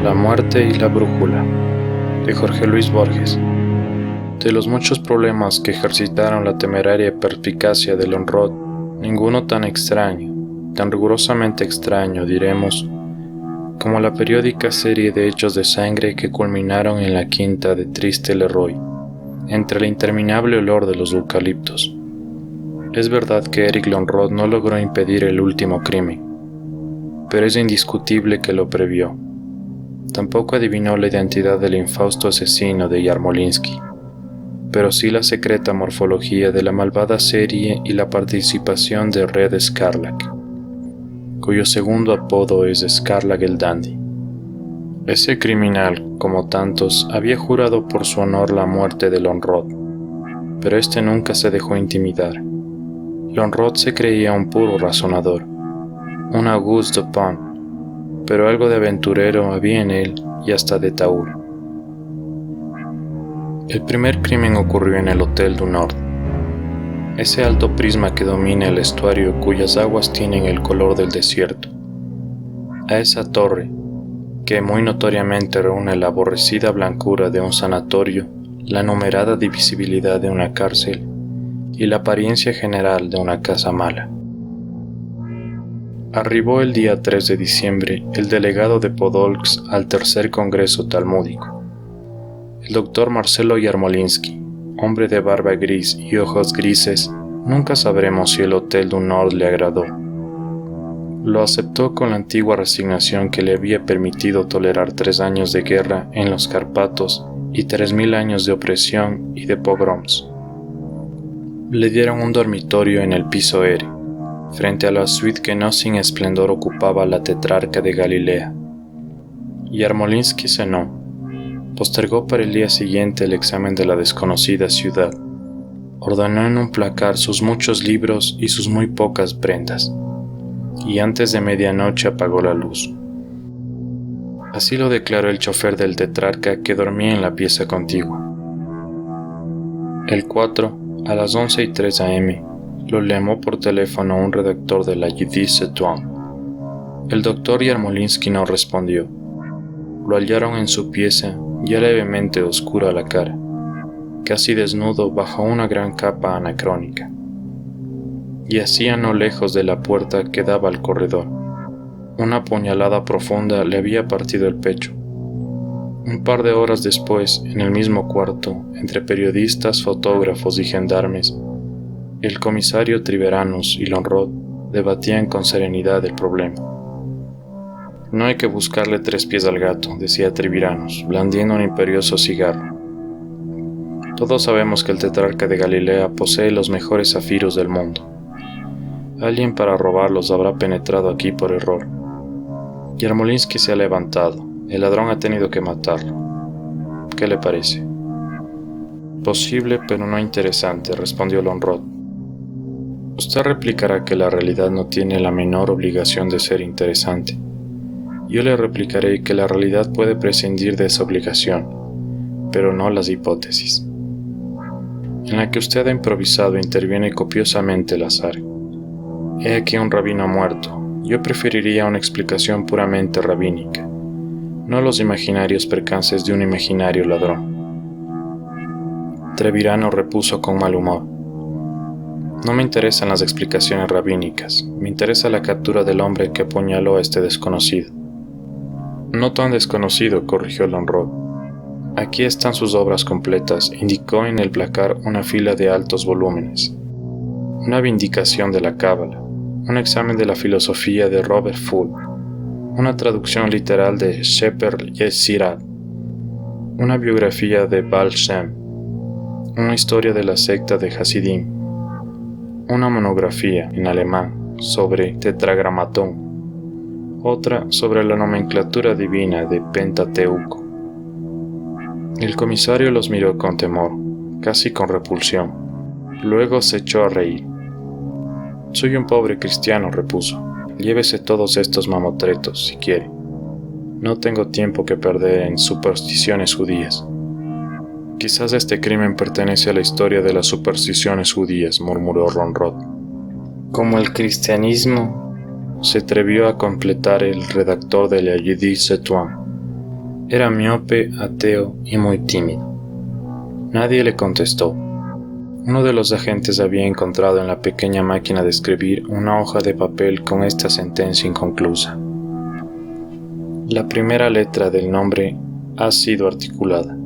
La muerte y la brújula, de Jorge Luis Borges. De los muchos problemas que ejercitaron la temeraria perspicacia de Lonrod, ninguno tan extraño, tan rigurosamente extraño, diremos, como la periódica serie de hechos de sangre que culminaron en la quinta de Triste Leroy, entre el interminable olor de los eucaliptos. Es verdad que Eric Lonrod no logró impedir el último crimen, pero es indiscutible que lo previó. Tampoco adivinó la identidad del infausto asesino de Yarmolinsky, pero sí la secreta morfología de la malvada serie y la participación de Red Scarlak, cuyo segundo apodo es Scarlak el Dandy. Ese criminal, como tantos, había jurado por su honor la muerte de Lonrod, pero este nunca se dejó intimidar. Lonrod se creía un puro razonador, un Auguste Dupin, pero algo de aventurero había en él y hasta de taur. El primer crimen ocurrió en el Hotel du Nord, ese alto prisma que domina el estuario cuyas aguas tienen el color del desierto. A esa torre, que muy notoriamente reúne la aborrecida blancura de un sanatorio, la numerada divisibilidad de una cárcel y la apariencia general de una casa mala. Arribó el día 3 de diciembre el delegado de Podolsk al tercer congreso talmúdico, el doctor Marcelo Yarmolinsky, hombre de barba gris y ojos grises. Nunca sabremos si el Hotel du Nord le agradó. Lo aceptó con la antigua resignación que le había permitido tolerar 3 años de guerra en los Carpatos y 3000 años de opresión y de pogroms. Le dieron un dormitorio en el piso R, frente a la suite que no sin esplendor ocupaba la tetrarca de Galilea. Yarmolinsky cenó, postergó para el día siguiente el examen de la desconocida ciudad, ordenó en un placar sus muchos libros y sus muy pocas prendas, y antes de medianoche apagó la luz. Así lo declaró el chofer del tetrarca que dormía en la pieza contigua. El 4, a las 11:03 a.m., lo llamó por teléfono un redactor de la Yiddish Zeitun. El doctor Yarmolinsky no respondió. Lo hallaron en su pieza, ya levemente oscura la cara, casi desnudo bajo una gran capa anacrónica. Y hacía no lejos de la puerta que daba al corredor. Una puñalada profunda le había partido el pecho. Un par de horas después, en el mismo cuarto, entre periodistas, fotógrafos y gendarmes, el comisario Triveranos y Lonrod debatían con serenidad el problema. No hay que buscarle 3 pies al gato, decía Triveranos, blandiendo un imperioso cigarro. Todos sabemos que el tetrarca de Galilea posee los mejores zafiros del mundo. Alguien para robarlos habrá penetrado aquí por error. Yarmolinsky se ha levantado. El ladrón ha tenido que matarlo. ¿Qué le parece? Posible, pero no interesante, respondió Lonrod. Usted replicará que la realidad no tiene la menor obligación de ser interesante. Yo le replicaré que la realidad puede prescindir de esa obligación, pero no las hipótesis. En la que usted ha improvisado interviene copiosamente el azar. He aquí un rabino muerto. Yo preferiría una explicación puramente rabínica, no los imaginarios percances de un imaginario ladrón. Trevirano repuso con mal humor. No me interesan las explicaciones rabínicas, me interesa la captura del hombre que apuñaló a este desconocido. No tan desconocido, corrigió Lonrod. Aquí están sus obras completas, indicó en el placar una fila de altos volúmenes. Una vindicación de la cábala, un examen de la filosofía de Robert Full, una traducción literal de Sefer Yezirat, una biografía de Baal Shem, una historia de la secta de Hasidim, una monografía en alemán sobre Tetragramatón, otra sobre la nomenclatura divina de Pentateuco. El comisario los miró con temor, casi con repulsión. Luego se echó a reír. Soy un pobre cristiano, repuso. Llévese todos estos mamotretos, si quiere. No tengo tiempo que perder en supersticiones judías. Quizás este crimen pertenece a la historia de las supersticiones judías, murmuró Lonrod. Como el cristianismo, se atrevió a completar el redactor de la Yiddish Zeitun. Era miope, ateo y muy tímido. Nadie le contestó. Uno de los agentes había encontrado en la pequeña máquina de escribir una hoja de papel con esta sentencia inconclusa. La primera letra del nombre ha sido articulada.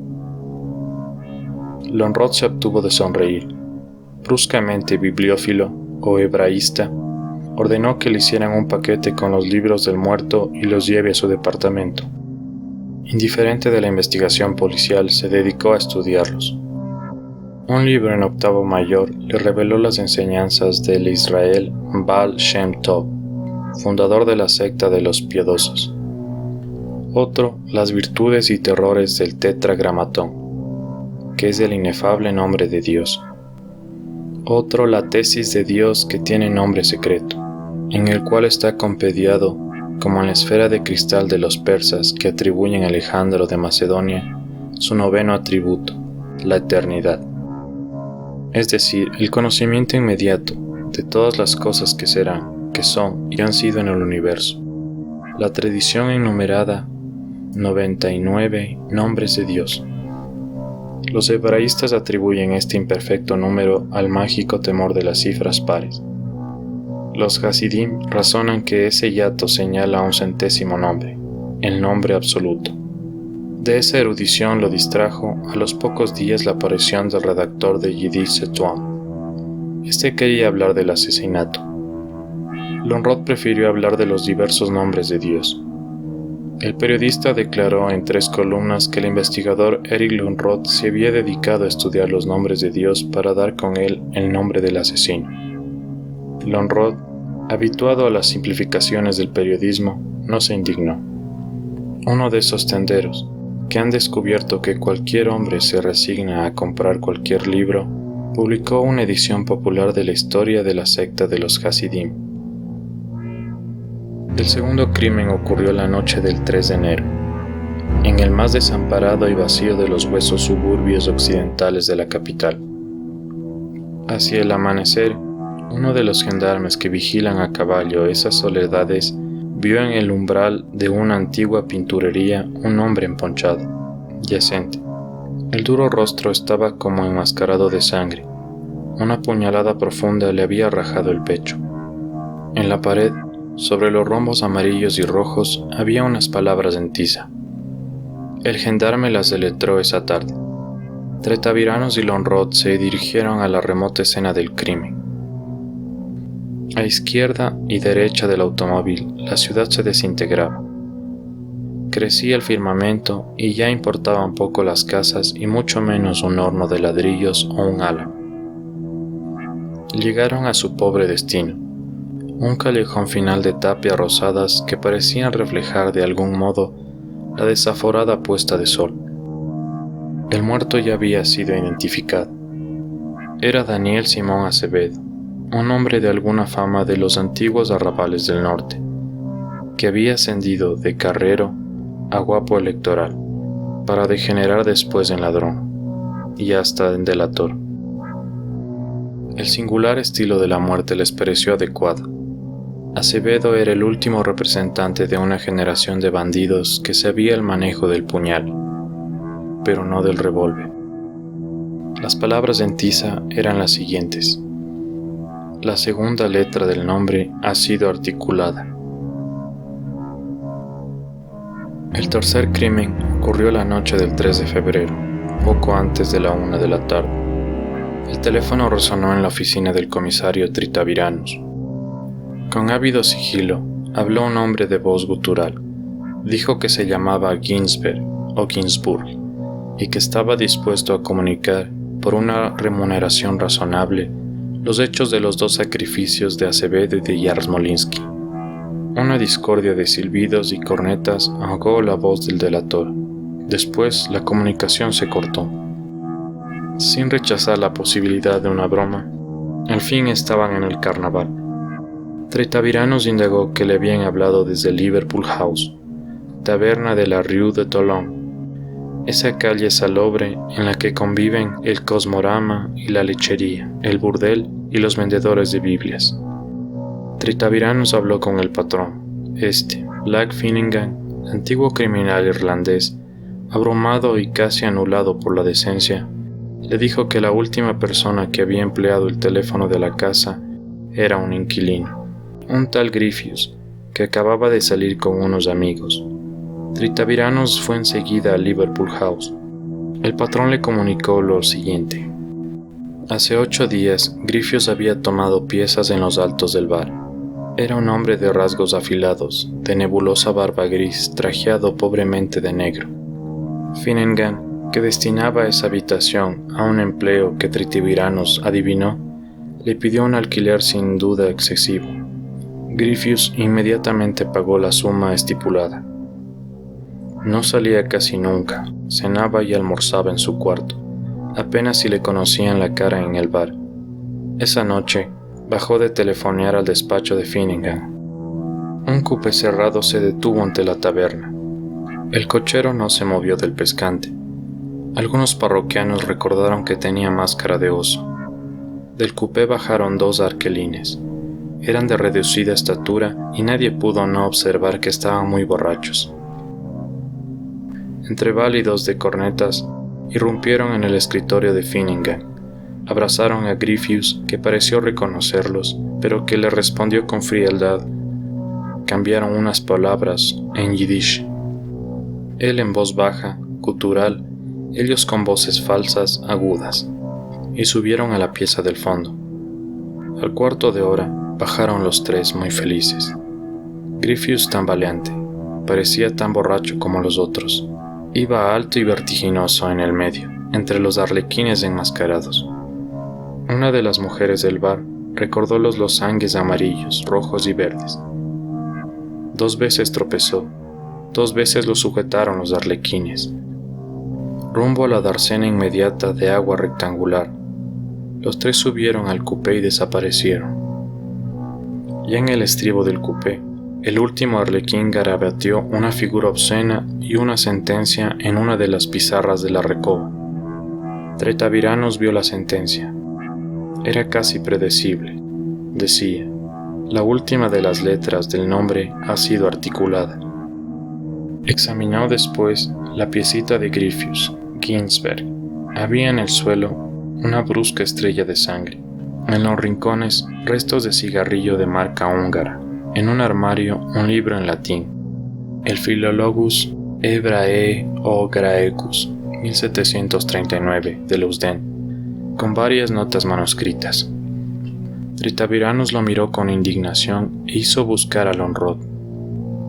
Lonrod se obtuvo de sonreír. Bruscamente bibliófilo o hebraísta, ordenó que le hicieran un paquete con los libros del muerto y los lleve a su departamento. Indiferente de la investigación policial, se dedicó a estudiarlos. Un libro en octavo mayor le reveló las enseñanzas del Israel Baal Shem Tov, fundador de la secta de los piadosos. Otro, las virtudes y terrores del Tetragramatón, que es el inefable nombre de Dios. Otro, la tesis de Dios, que tiene nombre secreto, en el cual está compediado, como en la esfera de cristal de los persas que atribuyen a Alejandro de Macedonia, su noveno atributo, la eternidad. Es decir, el conocimiento inmediato de todas las cosas que serán, que son y han sido en el universo. La tradición enumerada 99 nombres de Dios. Los hebraístas atribuyen este imperfecto número al mágico temor de las cifras pares. Los Hasidim razonan que ese hiato señala a un centésimo nombre, el nombre absoluto. De esa erudición lo distrajo a los pocos días la aparición del redactor de Yiddish Setuam. Este quería hablar del asesinato. Lonrod prefirió hablar de los diversos nombres de Dios. El periodista declaró en 3 columnas que el investigador Eric Lonrod se había dedicado a estudiar los nombres de Dios para dar con él el nombre del asesino. Lonrod, habituado a las simplificaciones del periodismo, no se indignó. Uno de esos tenderos, que han descubierto que cualquier hombre se resigna a comprar cualquier libro, publicó una edición popular de la historia de la secta de los Hasidim. El segundo crimen ocurrió la noche del 3 de enero, en el más desamparado y vacío de los huesos suburbios occidentales de la capital. Hacia el amanecer, uno de los gendarmes que vigilan a caballo esas soledades vio en el umbral de una antigua pinturería un hombre emponchado, yacente. El duro rostro estaba como enmascarado de sangre. Una puñalada profunda le había rajado el pecho. En la pared, sobre los rombos amarillos y rojos, había unas palabras en tiza. El gendarme las deletró esa tarde. Tretaviranos y Lonrod se dirigieron a la remota escena del crimen. A izquierda y derecha del automóvil, la ciudad se desintegraba. Crecía el firmamento y ya importaban poco las casas y mucho menos un horno de ladrillos o un álamo. Llegaron a su pobre destino, un callejón final de tapias rosadas que parecían reflejar de algún modo la desaforada puesta de sol. El muerto ya había sido identificado. Era Daniel Simón Acevedo, un hombre de alguna fama de los antiguos arrabales del norte, que había ascendido de carrero a guapo electoral, para degenerar después en ladrón, y hasta en delator. El singular estilo de la muerte les pareció adecuado. Acevedo era el último representante de una generación de bandidos que sabía el manejo del puñal, pero no del revólver. Las palabras en tiza eran las siguientes. La segunda letra del nombre ha sido articulada. El tercer crimen ocurrió la noche del 3 de febrero, poco antes de la 1 de la tarde. El teléfono resonó en la oficina del comisario Tritaviranos. Con ávido sigilo, habló un hombre de voz gutural. Dijo que se llamaba Ginsberg o Ginsburg y que estaba dispuesto a comunicar, por una remuneración razonable, los hechos de los 2 sacrificios de Acevedo y de Yarmolinsky. Una discordia de silbidos y cornetas ahogó la voz del delator. Después la comunicación se cortó. Sin rechazar la posibilidad de una broma, al fin estaban en el carnaval. Tretaviranos indagó que le habían hablado desde Liverpool House, taberna de la Rue de Toulon, esa calle salobre en la que conviven el cosmorama y la lechería, el burdel y los vendedores de Biblias. Tretaviranos habló con el patrón. Black Finnegan, antiguo criminal irlandés, Abrumado y casi anulado por la decencia, le dijo que la última persona que había empleado el teléfono de la casa era un inquilino, un tal Griffius, que acababa de salir con unos amigos. Tritaviranos fue enseguida a Liverpool House. El patrón le comunicó lo siguiente. Hace 8 días, Griffius había tomado piezas en los altos del bar. Era un hombre de rasgos afilados, de nebulosa barba gris, trajeado pobremente de negro. Finnegan, que destinaba esa habitación a un empleo que Tritaviranos adivinó, le pidió un alquiler sin duda excesivo. Griffius inmediatamente pagó la suma estipulada. No salía casi nunca, cenaba y almorzaba en su cuarto. Apenas si le conocían la cara en el bar. Esa noche, bajó de telefonear al despacho de Finnegan. Un coupé cerrado se detuvo ante la taberna. El cochero no se movió del pescante. Algunos parroquianos recordaron que tenía máscara de oso. Del coupé bajaron 2 arquelines. Eran de reducida estatura y nadie pudo no observar que estaban muy borrachos. Entre válidos de cornetas, irrumpieron en el escritorio de Finnegan. Abrazaron a Griffius, que pareció reconocerlos, pero que le respondió con frialdad. Cambiaron unas palabras en yiddish. Él en voz baja, gutural, ellos con voces falsas, agudas, y subieron a la pieza del fondo. Al cuarto de hora, bajaron los 3 muy felices. Griffius tambaleante, parecía tan borracho como los otros. Iba alto y vertiginoso en el medio, entre los arlequines enmascarados. Una de las mujeres del bar recordó los losangues amarillos, rojos y verdes. 2 veces tropezó, 2 veces lo sujetaron los arlequines. Rumbo a la dársena inmediata de agua rectangular, los 3 subieron al coupé y desaparecieron. Ya en el estribo del coupé, el último arlequín garabateó una figura obscena y una sentencia en una de las pizarras de la recoba. Tritaviranos vio la sentencia. Era casi predecible. Decía, la última de las letras del nombre ha sido articulada. Examinó después la piecita de Griffius, Ginsberg. Había en el suelo una brusca estrella de sangre. En los rincones, restos de cigarrillo de marca húngara. En un armario, un libro en latín, el Philologus Hebraeae o Graecus, 1739, de Leusden, con varias notas manuscritas. Tritaviranos lo miró con indignación e hizo buscar a Lonrod.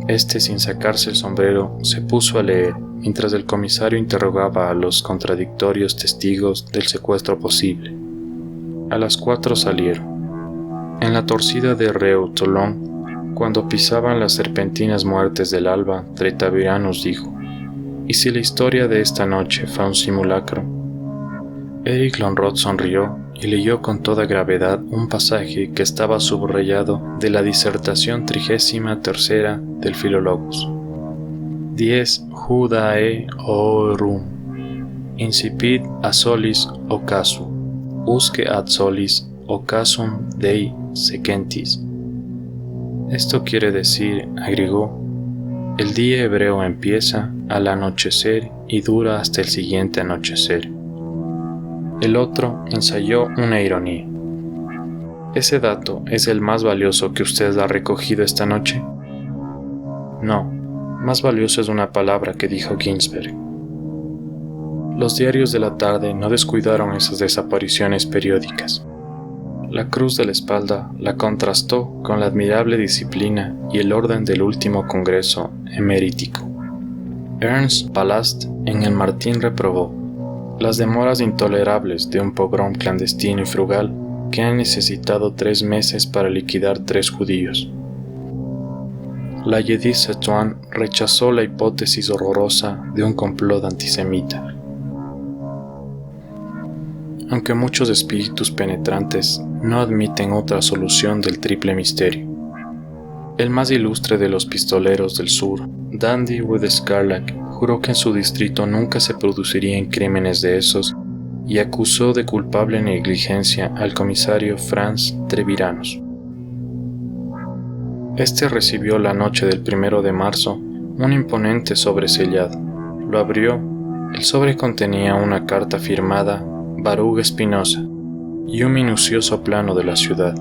Este, sin sacarse el sombrero, se puso a leer, mientras el comisario interrogaba a los contradictorios testigos del secuestro posible. A las 4 salieron. En la torcida de Reu-Tolón, cuando pisaban las serpentinas muertes del alba, Tritaviranos dijo, ¿y si la historia de esta noche fue un simulacro? Eric Lonrod sonrió y leyó con toda gravedad un pasaje que estaba subrayado de la disertación 33ª del Philologus. Dies Judae Orum, incipit a solis occasu, usque ad solis occasum Dei secentis. Esto quiere decir, agregó, el día hebreo empieza al anochecer y dura hasta el siguiente anochecer. El otro ensayó una ironía. ¿Ese dato es el más valioso que usted ha recogido esta noche? No, más valioso es una palabra que dijo Ginsberg. Los diarios de la tarde no descuidaron esas desapariciones periódicas. La cruz de la espalda la contrastó con la admirable disciplina y el orden del último congreso emerítico. Ernst Palast en el Martín reprobó las demoras intolerables de un pogrom clandestino y frugal que han necesitado 3 meses para liquidar 3 judíos. La Yedith Setuan rechazó la hipótesis horrorosa de un complot antisemita. Aunque muchos espíritus penetrantes no admiten otra solución del triple misterio. El más ilustre de los pistoleros del sur, Dandy Wither-Scarlett, juró que en su distrito nunca se producirían crímenes de esos y acusó de culpable negligencia al comisario Franz Tritaviranos. Este recibió la noche del 1 de marzo un imponente sobresellado. Lo abrió. El sobre contenía una carta firmada Baruch Espinosa y un minucioso plano de la ciudad,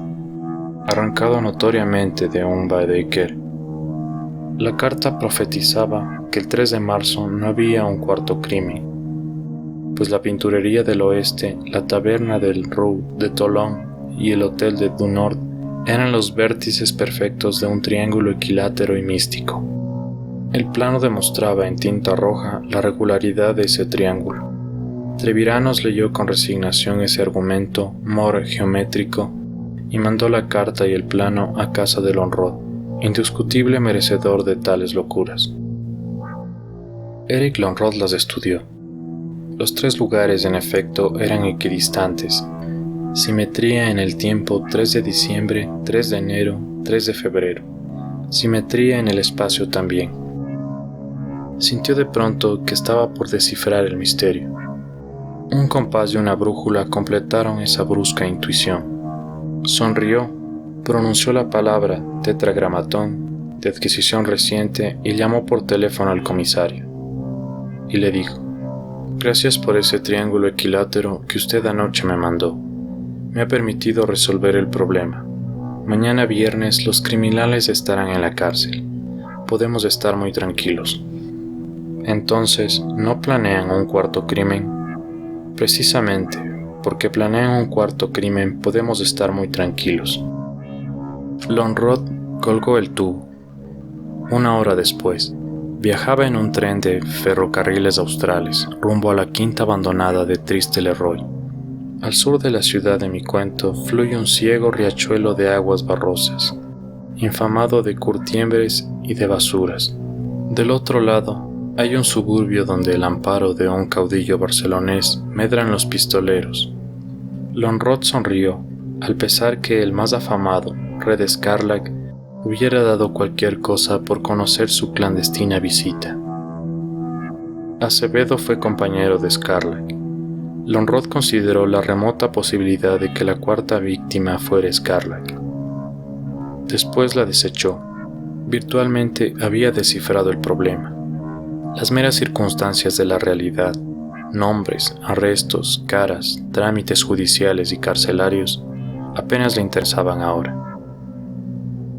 arrancado notoriamente de un Baedeker. La carta profetizaba que el 3 de marzo no había un cuarto crimen, pues la pinturería del oeste, la taberna del Rue de Toulon y el hotel de Du Nord eran los vértices perfectos de un triángulo equilátero y místico. El plano demostraba en tinta roja la regularidad de ese triángulo. Treviranos leyó con resignación ese argumento more geométrico y mandó la carta y el plano a casa de Lonrod, indiscutible merecedor de tales locuras. Eric Lonrod las estudió. Los 3 lugares, en efecto, eran equidistantes. Simetría en el tiempo: 3 de diciembre, 3 de enero, 3 de febrero. Simetría en el espacio también. Sintió de pronto que estaba por descifrar el misterio. Un compás y una brújula completaron esa brusca intuición. Sonrió, pronunció la palabra tetragramatón de adquisición reciente y llamó por teléfono al comisario. Y le dijo: «Gracias por ese triángulo equilátero que usted anoche me mandó. Me ha permitido resolver el problema. Mañana viernes los criminales estarán en la cárcel. Podemos estar muy tranquilos». «Entonces, ¿no planean un cuarto crimen?» «Precisamente, porque planean un cuarto crimen podemos estar muy tranquilos». Lonrod colgó el tubo. 1 hora después, viajaba en un tren de ferrocarriles australes rumbo a la quinta abandonada de Triste-le-Roy. Al sur de la ciudad de mi cuento fluye un ciego riachuelo de aguas barrosas, infamado de curtiembres y de basuras. Del otro lado hay un suburbio donde el amparo de un caudillo barcelonés medran los pistoleros. Lonrod sonrió, al pesar que el más afamado, Red Scarlac, hubiera dado cualquier cosa por conocer su clandestina visita. Acevedo fue compañero de Scarlac. Lonrod consideró la remota posibilidad de que la cuarta víctima fuera Scarlac. Después la desechó. Virtualmente había descifrado el problema. Las meras circunstancias de la realidad, nombres, arrestos, caras, trámites judiciales y carcelarios, apenas le interesaban ahora.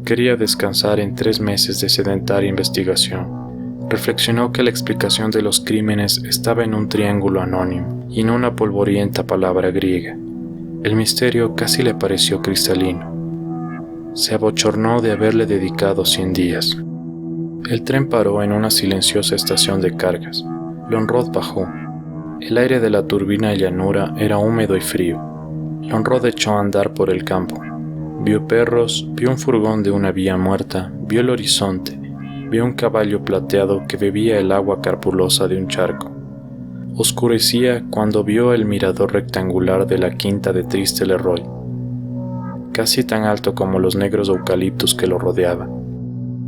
Quería descansar en 3 meses de sedentaria investigación. Reflexionó que la explicación de los crímenes estaba en un triángulo anónimo y en una polvorienta palabra griega. El misterio casi le pareció cristalino. Se abochornó de haberle dedicado 100 días. El tren paró en una silenciosa estación de cargas. Lonrod bajó. El aire de la turbina llanura era húmedo y frío. Lonrod echó a andar por el campo. Vio perros, vio un furgón de una vía muerta, vio el horizonte, vio un caballo plateado que bebía el agua carpulosa de un charco. Oscurecía cuando vio el mirador rectangular de la quinta de Triste-le-Roy, casi tan alto como los negros eucaliptos que lo rodeaban.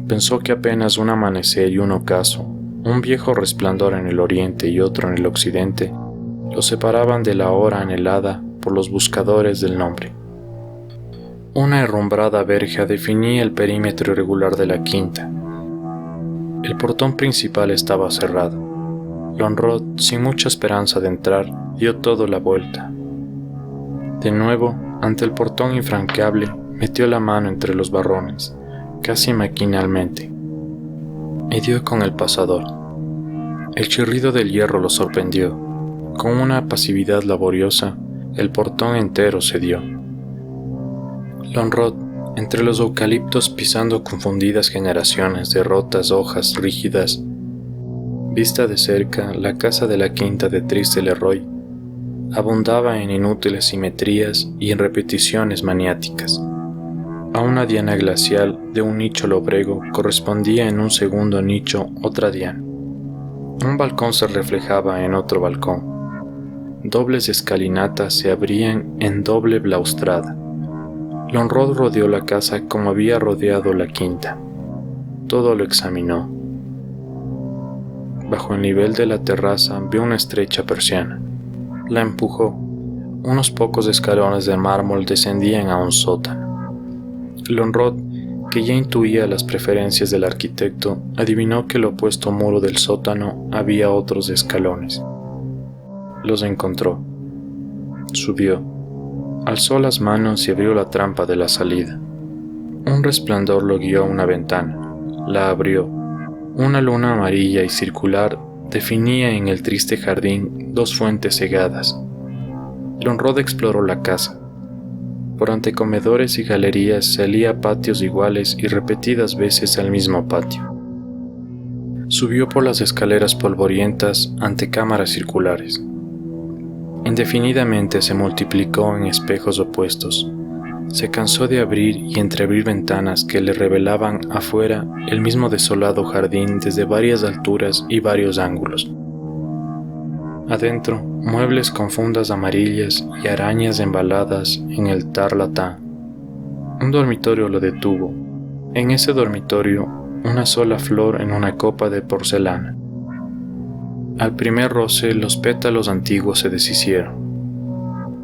Pensó que apenas un amanecer y un ocaso, un viejo resplandor en el oriente y otro en el occidente, lo separaban de la hora anhelada por los buscadores del nombre. Una herrumbrada verja definía el perímetro irregular de la quinta. El portón principal estaba cerrado. Lonrod, sin mucha esperanza de entrar, dio toda la vuelta. De nuevo, ante el portón infranqueable, metió la mano entre los barrones, casi maquinalmente, y dio con el pasador. El chirrido del hierro lo sorprendió. Con una pasividad laboriosa, el portón entero cedió. Lonrod, entre los eucaliptos pisando confundidas generaciones de rotas hojas rígidas, vista de cerca la casa de la quinta de Triste-le-Roy, abundaba en inútiles simetrías y en repeticiones maniáticas. A una diana glacial de un nicho lobrego correspondía en un segundo nicho otra diana. Un balcón se reflejaba en otro balcón. Dobles escalinatas se abrían en doble balaustrada. Lonrod rodeó la casa como había rodeado la quinta. Todo lo examinó. Bajo el nivel de la terraza vio una estrecha persiana. La empujó. Unos pocos escalones de mármol descendían a un sótano. Lonrod que ya intuía las preferencias del arquitecto, adivinó que el opuesto muro del sótano había otros escalones. Los encontró. Subió. Alzó las manos y abrió la trampa de la salida. Un resplandor lo guió a una ventana. La abrió. Una luna amarilla y circular definía en el triste jardín dos fuentes cegadas. Lonrod exploró la casa. Por antecomedores y galerías salía a patios iguales y repetidas veces al mismo patio. Subió por las escaleras polvorientas ante cámaras circulares. Indefinidamente se multiplicó en espejos opuestos. Se cansó de abrir y entreabrir ventanas que le revelaban afuera el mismo desolado jardín desde varias alturas y varios ángulos. Adentro, muebles con fundas amarillas y arañas embaladas en el tarlatán. Un dormitorio lo detuvo. En ese dormitorio, una sola flor en una copa de porcelana. Al primer roce, los pétalos antiguos se deshicieron.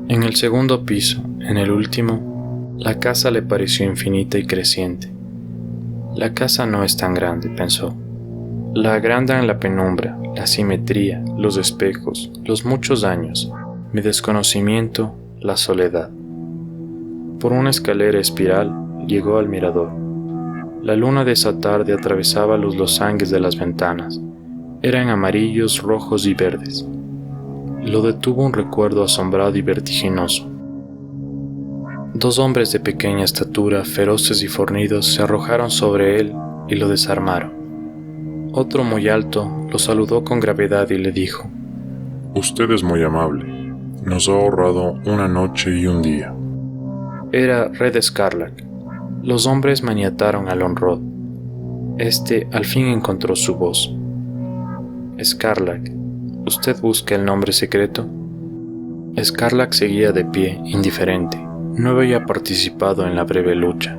En el segundo piso, en el último, la casa le pareció infinita y creciente. La casa no es tan grande, pensó. La agrandan la penumbra, la simetría, los espejos, los muchos años, mi desconocimiento, la soledad. Por una escalera espiral llegó al mirador. La luna de esa tarde atravesaba los losangues de las ventanas. Eran amarillos, rojos y verdes. Lo detuvo un recuerdo asombrado y vertiginoso. Dos hombres de pequeña estatura, feroces y fornidos, se arrojaron sobre él y lo desarmaron. Otro muy alto lo saludó con gravedad y le dijo: «Usted es muy amable. Nos ha ahorrado una noche y un día». Era Red Scarlac. Los hombres maniataron a Lonrod. Este al fin encontró su voz. «Scarlac, ¿usted busca el nombre secreto?» Scarlac seguía de pie, indiferente. No había participado en la breve lucha.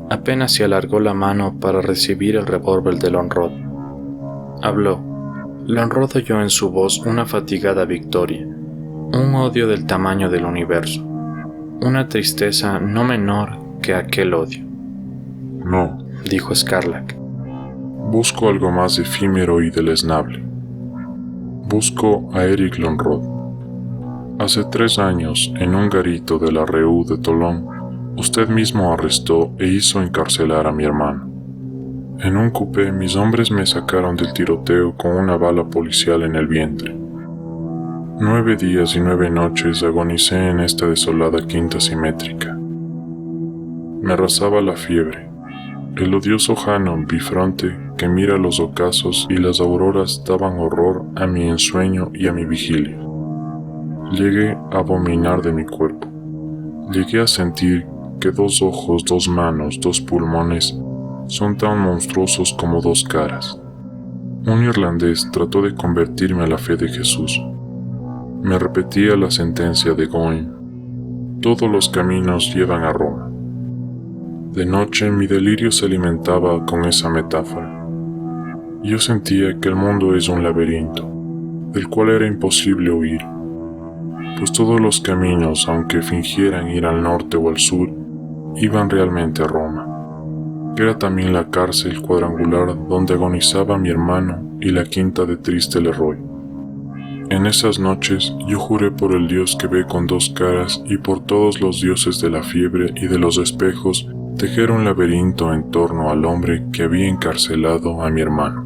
Apenas se alargó la mano para recibir el revólver de Lonrod. Habló. Lonrod oyó en su voz una fatigada victoria, un odio del tamaño del universo, una tristeza no menor que aquel odio. «No», dijo Scarlac. «Busco algo más efímero y deleznable. Busco a Eric Lonrod. Hace 3 años, en un garito de la Rue de Toulon, usted mismo arrestó e hizo encarcelar a mi hermano. En un coupé, mis hombres me sacaron del tiroteo con una bala policial en el vientre. 9 días y 9 noches agonicé en esta desolada quinta simétrica. Me arrasaba la fiebre, el odioso Hanon bifronte que mira los ocasos y las auroras daban horror a mi ensueño y a mi vigilia. Llegué a abominar de mi cuerpo. Llegué a sentir que 2 ojos, 2 manos, 2 pulmones son tan monstruosos como 2 caras. Un irlandés trató de convertirme a la fe de Jesús. Me repetía la sentencia de Goin: todos los caminos llevan a Roma. De noche mi delirio se alimentaba con esa metáfora. Yo sentía que el mundo es un laberinto, del cual era imposible huir, pues todos los caminos, aunque fingieran ir al norte o al sur, iban realmente a Roma. Era también la cárcel cuadrangular donde agonizaba mi hermano y la quinta de triste Leroy. En esas noches yo juré por el Dios que ve con 2 caras y por todos los dioses de la fiebre y de los espejos tejer un laberinto en torno al hombre que había encarcelado a mi hermano.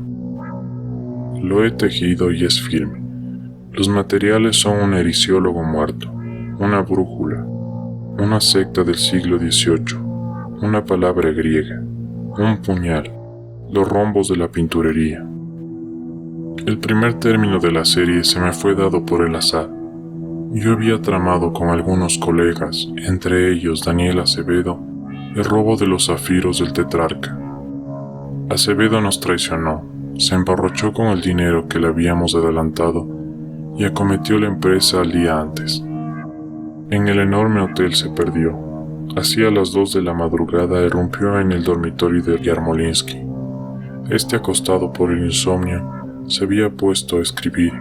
Lo he tejido y es firme. Los materiales son un ericiólogo muerto, una brújula, una secta del siglo XVIII, una palabra griega, un puñal, los rombos de la pinturería. El primer término de la serie se me fue dado por el azar. Yo había tramado con algunos colegas, entre ellos Daniel Acevedo, el robo de los zafiros del tetrarca. Acevedo nos traicionó, se emborrachó con el dinero que le habíamos adelantado y acometió la empresa al día antes. En el enorme hotel se perdió. Hacia las 2 de la madrugada irrumpió en el dormitorio de Yarmolinsky. Este, acostado por el insomnio, se había puesto a escribir.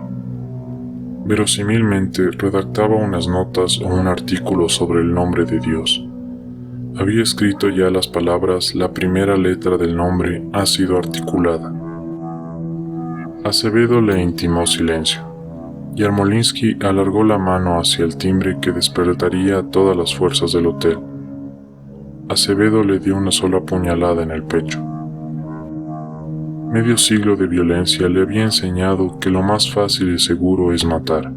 Verosímilmente redactaba unas notas o un artículo sobre el nombre de Dios. Había escrito ya las palabras, la primera letra del nombre ha sido articulada. Acevedo le intimó silencio. Yarmolinsky alargó la mano hacia el timbre que despertaría a todas las fuerzas del hotel. Acevedo le dio una sola puñalada en el pecho. Medio siglo de violencia le había enseñado que lo más fácil y seguro es matar.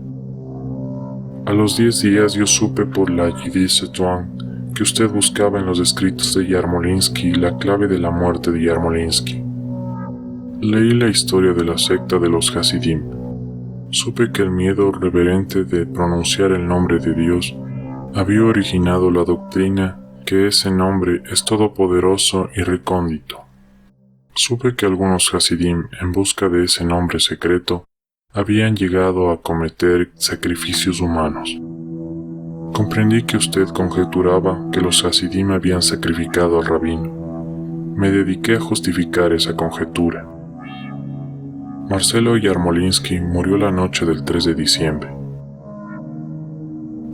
A los 10 días yo supe por la Yiddish-Tuan que usted buscaba en los escritos de Yarmolinsky la clave de la muerte de Yarmolinsky. Leí la historia de la secta de los Hasidim. Supe que el miedo reverente de pronunciar el nombre de Dios había originado la doctrina que ese nombre es todopoderoso y recóndito. Supe que algunos Hasidim, en busca de ese nombre secreto, habían llegado a cometer sacrificios humanos. Comprendí que usted conjeturaba que los Hasidim habían sacrificado al rabino. Me dediqué a justificar esa conjetura. Marcelo Yarmolinsky murió la noche del 3 de diciembre.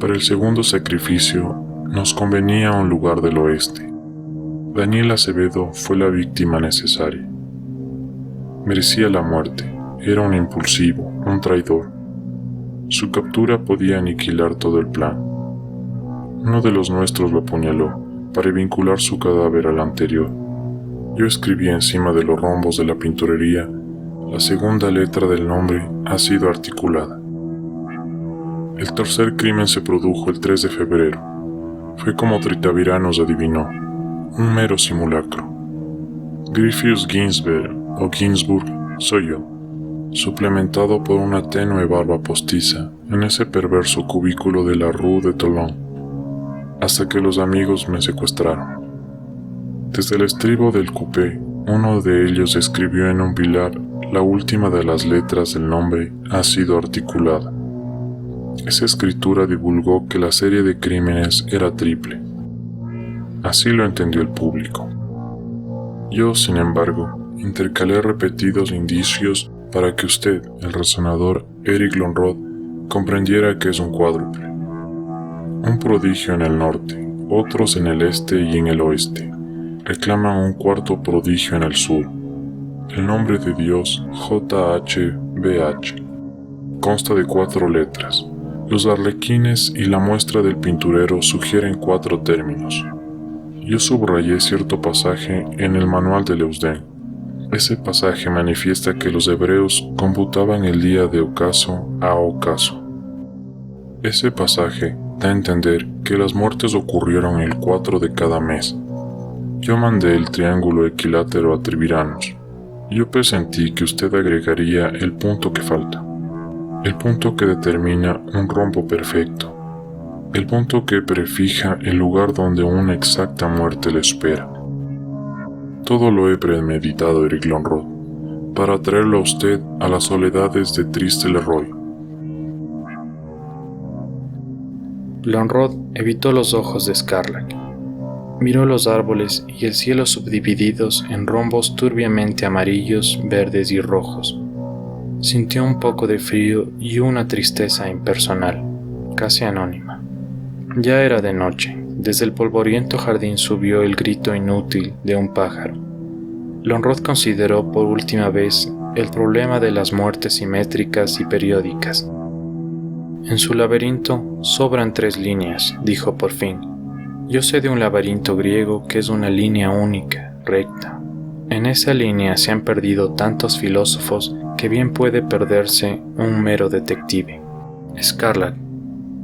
Para el segundo sacrificio, nos convenía un lugar del oeste. Daniel Acevedo fue la víctima necesaria. Merecía la muerte, era un impulsivo, un traidor. Su captura podía aniquilar todo el plan. Uno de los nuestros lo apuñaló para vincular su cadáver al anterior. Yo escribí encima de los rombos de la pinturería: la segunda letra del nombre ha sido articulada. El tercer crimen se produjo el 3 de febrero. Fue como Tritaviranos adivinó, un mero simulacro. Griffius Ginsberg o Ginsburg soy yo, suplementado por una tenue barba postiza en ese perverso cubículo de la Rue de Toulon, hasta que los amigos me secuestraron. Desde el estribo del coupé, uno de ellos escribió en un pilar: la última de las letras del nombre ha sido articulada. Esa escritura divulgó que la serie de crímenes era triple. Así lo entendió el público. Yo, sin embargo, intercalé repetidos indicios para que usted, el razonador Eric Lonrod, comprendiera que es un cuádruple. Un prodigio en el norte, otros en el este y en el oeste. Reclaman un cuarto prodigio en el sur. El nombre de Dios, JHBH, consta de 4 letras. Los arlequines y la muestra del pinturero sugieren 4 términos. Yo subrayé cierto pasaje en el manual de Leusden. Ese pasaje manifiesta que los hebreos computaban el día de ocaso a ocaso. Ese pasaje da a entender que las muertes ocurrieron el 4 de cada mes. Yo mandé el triángulo equilátero a Triviranos. Yo presentí que usted agregaría el punto que falta. El punto que determina un rombo perfecto. El punto que prefija el lugar donde una exacta muerte le espera. Todo lo he premeditado, Eric Lonrod, para traerlo a usted a las soledades de Triste Leroy. Lonrod evitó los ojos de Scarlac. Miró los árboles y el cielo subdivididos en rombos turbiamente amarillos, verdes y rojos. Sintió un poco de frío y una tristeza impersonal, casi anónima. Ya era de noche. Desde el polvoriento jardín subió el grito inútil de un pájaro. Lonrod consideró por última vez el problema de las muertes simétricas y periódicas. En su laberinto sobran 3 líneas, dijo por fin. Yo sé de un laberinto griego que es una línea única, recta. En esa línea se han perdido tantos filósofos que bien puede perderse un mero detective. Scarlac,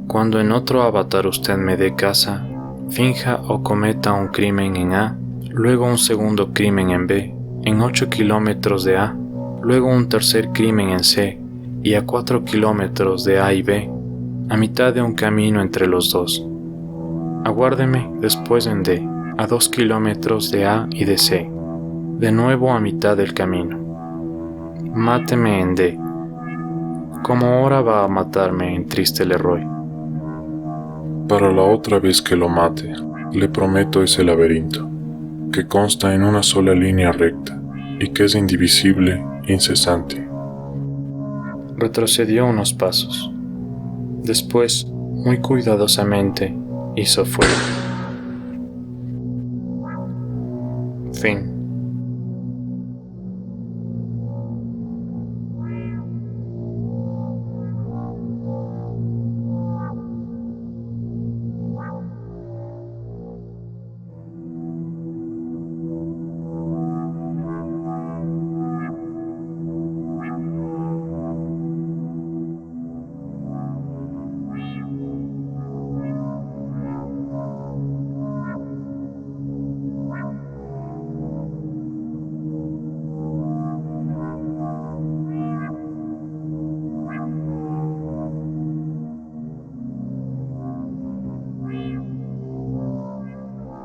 cuando en otro avatar usted me dé caza, finja o cometa un crimen en A, luego un segundo crimen en B, en 8 kilómetros de A, luego un tercer crimen en C, y a 4 kilómetros de A y B, a mitad de un camino entre los dos. Aguárdeme después en D, a 2 kilómetros de A y de C, de nuevo a mitad del camino. Máteme en D, como ahora va a matarme en Triste Leroy. Para la otra vez que lo mate, le prometo ese laberinto, que consta en una sola línea recta y que es indivisible, incesante. Retrocedió unos pasos. Después, muy cuidadosamente, hizo fuego. Fin.